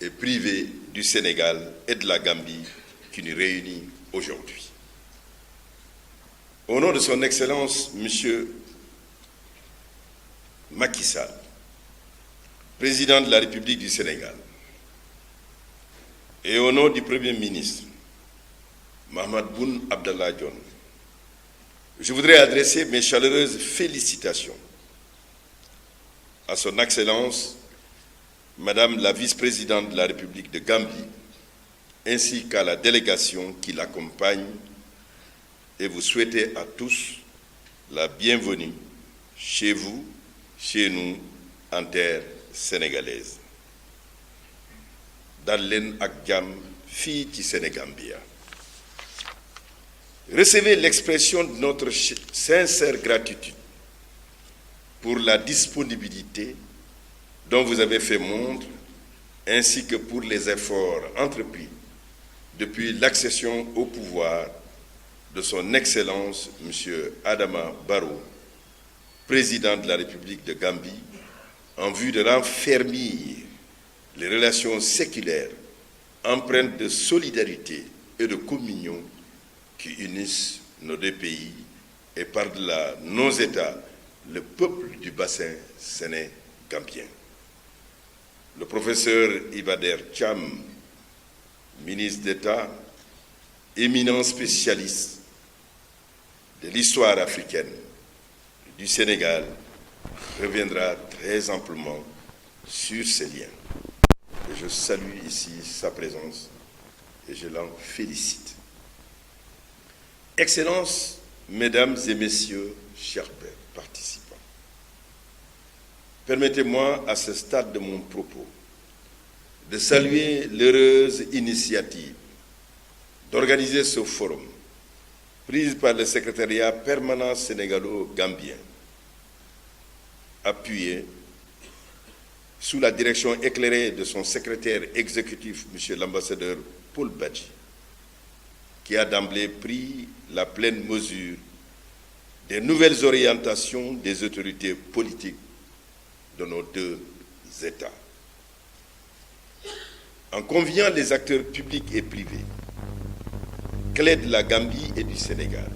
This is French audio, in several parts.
et privés du Sénégal et de la Gambie qui nous réunit aujourd'hui. Au nom de son Excellence, M. Macky Sall, président de la République du Sénégal, et au nom du Premier ministre, Mahammed Boun Abdallah Dionne, je voudrais adresser mes chaleureuses félicitations à son Excellence, Madame la vice-présidente de la République de Gambie, ainsi qu'à la délégation qui l'accompagne, et vous souhaiter à tous la bienvenue chez vous, chez nous, en terre sénégalaise. Dal leen ak jàmm fii ci Sénégambia. Recevez l'expression de notre sincère gratitude pour la disponibilité dont vous avez fait montre, ainsi que pour les efforts entrepris depuis l'accession au pouvoir de son Excellence M. Adama Barrow, président de la République de Gambie, en vue de raffermir les relations séculaires empreintes de solidarité et de communion qui unissent nos deux pays et par-delà nos États, le peuple du bassin sénégambien. Le professeur Ibader Thiam, ministre d'État, éminent spécialiste de l'histoire africaine du Sénégal, reviendra très amplement sur ces liens. Et je salue ici sa présence et je l'en félicite. Excellences, Mesdames et Messieurs, chers participants, permettez-moi à ce stade de mon propos de saluer l'heureuse initiative d'organiser ce forum prise par le secrétariat permanent sénégalo-gambien, appuyé sous la direction éclairée de son secrétaire exécutif, M. l'ambassadeur Paul Badji, qui a d'emblée pris la pleine mesure des nouvelles orientations des autorités politiques de nos deux États. En conviant les acteurs publics et privés, clés de la Gambie et du Sénégal,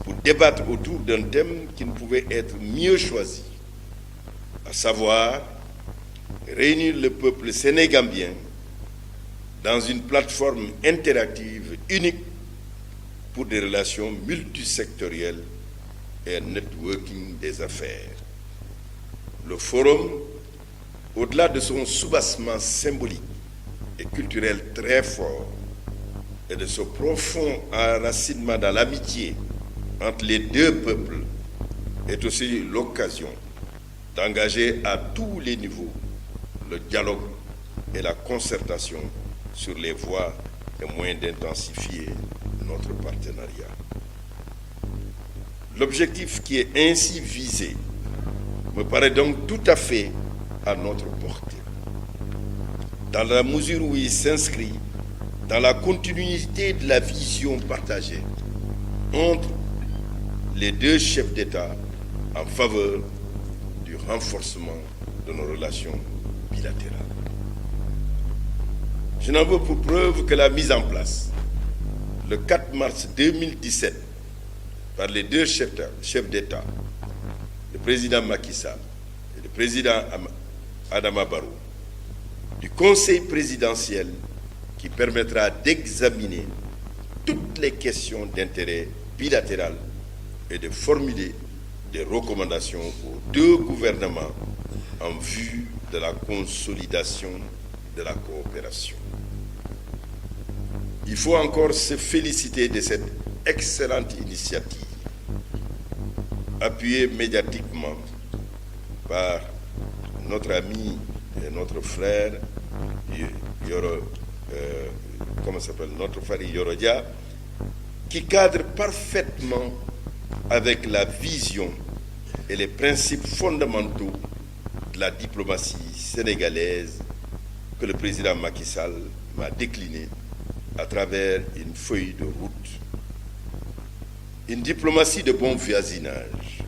pour débattre autour d'un thème qui ne pouvait être mieux choisi, à savoir réunir le peuple sénégambien dans une plateforme interactive unique pour des relations multisectorielles et un networking des affaires. Le forum, au-delà de son soubassement symbolique et culturel très fort et de ce profond enracinement dans l'amitié entre les deux peuples, est aussi l'occasion d'engager à tous les niveaux le dialogue et la concertation sur les voies et moyens d'intensifier notre partenariat. L'objectif qui est ainsi visé me paraît donc tout à fait à notre portée, dans la mesure où il s'inscrit dans la continuité de la vision partagée entre les deux chefs d'État en faveur du renforcement de nos relations bilatérales. Je n'en veux pour preuve que la mise en place, le 4 mars 2017, par les deux chefs d'État, le président Macky Sall et le président Adama Barrow, du Conseil présidentiel qui permettra d'examiner toutes les questions d'intérêt bilatéral et de formuler des recommandations aux deux gouvernements en vue de la consolidation de la coopération. Il faut encore se féliciter de cette excellente initiative, appuyée médiatiquement par notre ami et notre frère notre frère Yorodia, qui cadre parfaitement avec la vision et les principes fondamentaux de la diplomatie sénégalaise que le président Macky Sall m'a décliné à travers une feuille de route. Une diplomatie de bon voisinage,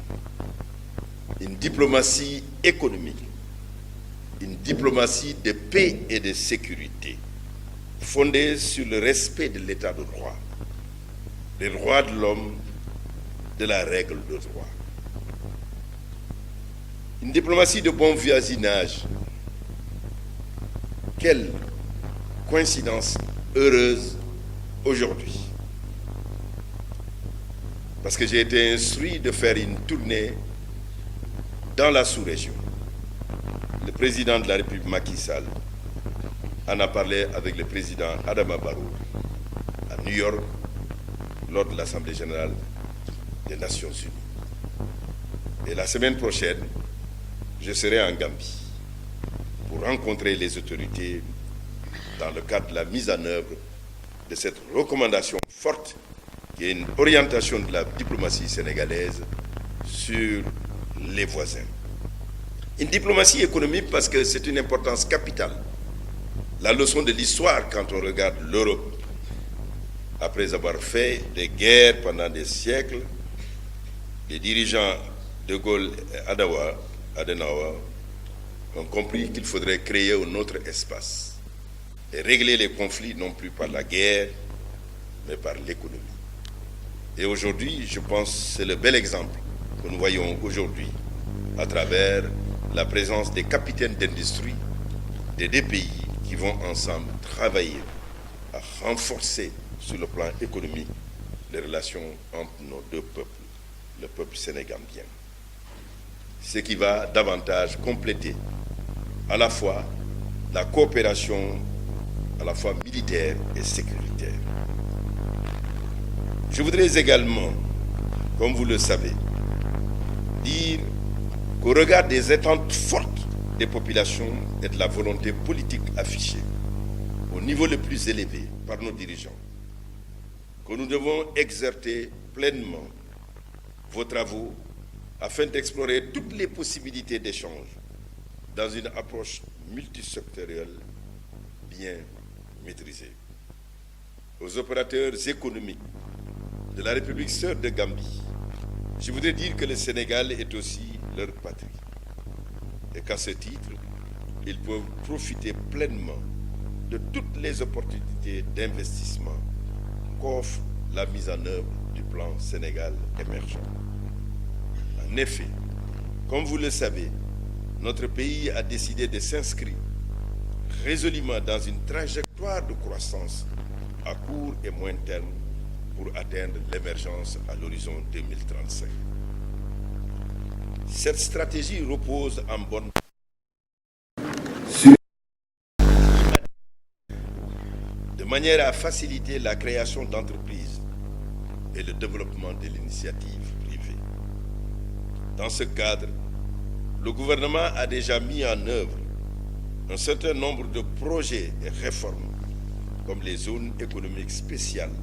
une diplomatie économique, une diplomatie de paix et de sécurité, fondée sur le respect de l'état de droit, des droits de l'homme, de la règle de droit. Une diplomatie de bon voisinage. Quelle coïncidence heureuse aujourd'hui. Parce que j'ai été instruit de faire une tournée dans la sous-région. Le président de la République, Macky Sall, en a parlé avec le président Adama Barrow à New York lors de l'Assemblée générale des Nations Unies. Et la semaine prochaine, je serai en Gambie pour rencontrer les autorités dans le cadre de la mise en œuvre de cette recommandation forte qui est une orientation de la diplomatie sénégalaise sur les voisins. Une diplomatie économique parce que c'est une importance capitale. La leçon de l'histoire quand on regarde l'Europe, après avoir fait des guerres pendant des siècles, les dirigeants de Gaulle et Adenauer ont compris qu'il faudrait créer un autre espace et régler les conflits non plus par la guerre, mais par l'économie. Et aujourd'hui, je pense que c'est le bel exemple que nous voyons aujourd'hui à travers la présence des capitaines d'industrie des deux pays qui vont ensemble travailler à renforcer sur le plan économique les relations entre nos deux peuples, le peuple sénégambien. Ce qui va davantage compléter à la fois la coopération à la fois militaire et sécuritaire. Je voudrais également, comme vous le savez, dire qu'au regard des attentes fortes des populations et de la volonté politique affichée au niveau le plus élevé par nos dirigeants, que nous devons exercer pleinement vos travaux afin d'explorer toutes les possibilités d'échange dans une approche multisectorielle bien maîtrisée. Aux opérateurs économiques de la République sœur de Gambie, je voudrais dire que le Sénégal est aussi leur patrie et qu'à ce titre, ils peuvent profiter pleinement de toutes les opportunités d'investissement qu'offre la mise en œuvre du plan Sénégal émergent. En effet, comme vous le savez, notre pays a décidé de s'inscrire résolument dans une trajectoire de croissance à court et moyen terme pour atteindre l'émergence à l'horizon 2035. Cette stratégie repose en bonne sur de manière à faciliter la création d'entreprises et le développement de l'initiative privée. Dans ce cadre, le gouvernement a déjà mis en œuvre un certain nombre de projets et réformes, comme les zones économiques spéciales,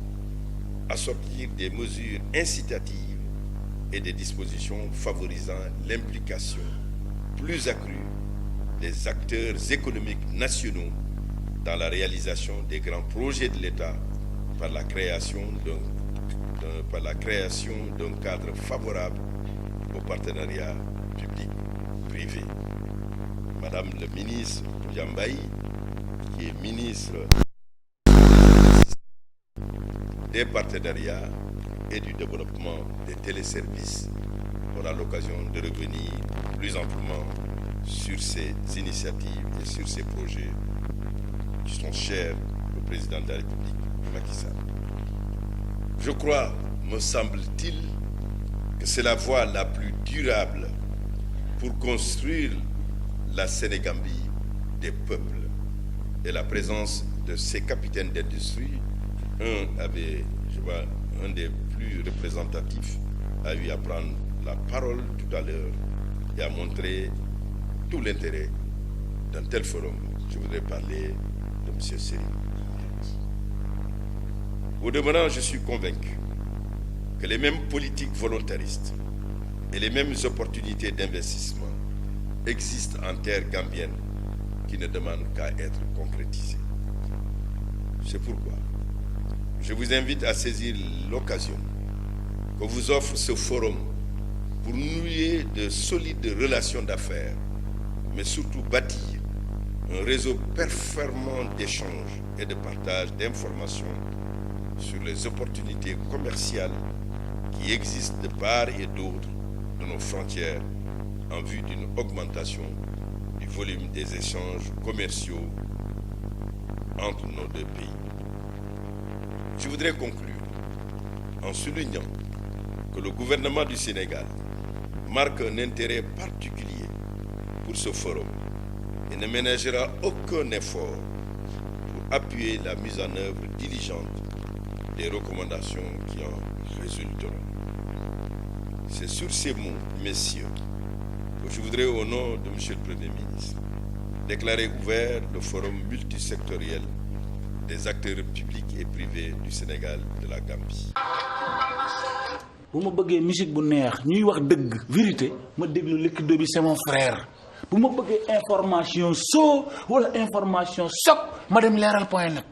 assortir des mesures incitatives et des dispositions favorisant l'implication plus accrue des acteurs économiques nationaux dans la réalisation des grands projets de l'État par la création d'un cadre favorable au partenariat public-privé. Madame le ministre Yambaï, qui est ministre des partenariats et du développement des téléservices, aura l'occasion de revenir plus amplement sur ces initiatives et sur ces projets qui sont chers au président de la République, Macky Sall. Je crois, me semble-t-il, que c'est la voie la plus durable pour construire la Sénégambie des peuples. Et la présence de ces capitaines d'industrie, un des plus représentatifs, a eu à prendre la parole tout à l'heure et a montré tout l'intérêt d'un tel forum. Je voudrais parler de M. Seri. Au demeurant, je suis convaincu que les mêmes politiques volontaristes et les mêmes opportunités d'investissement existent en terre gambienne qui ne demandent qu'à être concrétisées. C'est pourquoi je vous invite à saisir l'occasion que vous offre ce forum pour nouer de solides relations d'affaires, mais surtout bâtir un réseau performant d'échanges et de partage d'informations sur les opportunités commerciales qui existent de part et d'autre de nos frontières en vue d'une augmentation du volume des échanges commerciaux entre nos deux pays. Je voudrais conclure en soulignant que le gouvernement du Sénégal marque un intérêt particulier pour ce forum et ne ménagera aucun effort pour appuyer la mise en œuvre diligente des recommandations qui en résulteront. C'est sur ces mots, messieurs, que je voudrais, au nom de M. le Premier ministre, déclarer ouvert le forum multisectoriel des acteurs publics et privés du Sénégal et de la Gambie. bu ma bëggee musique bu neex ñuy wax dëgg vérité ma déglu Liquido bi c'est mon frère bu ma bëggee information soo wala information choc ma dem leeral point net